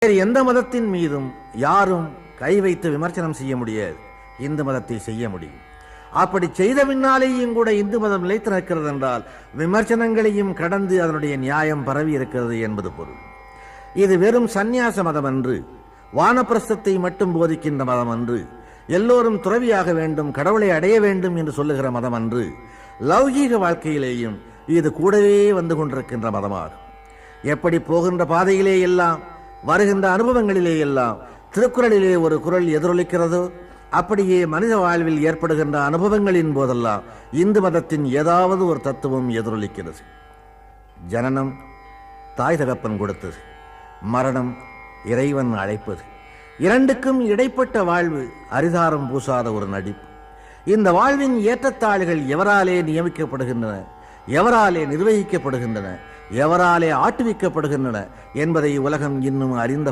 வேறு எந்த மதத்தின் மீதும் யாரும் கை வைத்து விமர்சனம் செய்ய முடியாது. இந்து மதத்தை செய்ய முடியும். அப்படி செய்த பின்னாலேயும் கூட இந்து மதம் நிலைத்து நிற்கிறது என்றால் விமர்சனங்களையும் கடந்து அதனுடைய நியாயம் பரவி இருக்கிறது என்பது பொருள். இது வெறும் சந்நியாச மதம் அன்று, வானப்பிரஸ்தத்தை மட்டும் போதிக்கின்ற மதம் அன்று, எல்லோரும் துறவியாக வேண்டும், கடவுளை அடைய வேண்டும் என்று சொல்லுகிற மதம் அன்று. லௌகீக வாழ்க்கையிலேயும் இது கூடவே வந்து கொண்டிருக்கின்ற மதமாகும். எப்படி போகின்ற பாதையிலே எல்லாம், வருகின்ற அனுபவங்களிலே எல்லாம் திருக்குறளிலே ஒரு குறள் எதிரொலிக்கிறதோ, அப்படியே மனித வாழ்வில் ஏற்படுகின்ற அனுபவங்களின் போதெல்லாம் இந்து மதத்தின் ஏதாவது ஒரு தத்துவம் எதிரொலிக்கிறது. ஜனனம் தாய் தகப்பன் கொடுத்தது, மரணம் இறைவன் அழைப்பது. இரண்டுக்கும் இடைப்பட்ட வாழ்வு அரிதாரம் பூசாத ஒரு நடிப்பு. இந்த வாழ்வின் ஏற்றத்தாழ்கள் எவராலே நியமிக்கப்படுகின்றன, எவராலே நிர்வகிக்கப்படுகின்றன, எவராலே ஆட்டுவிக்கப்படுகின்றன என்பதை உலகம் இன்னும் அறிந்த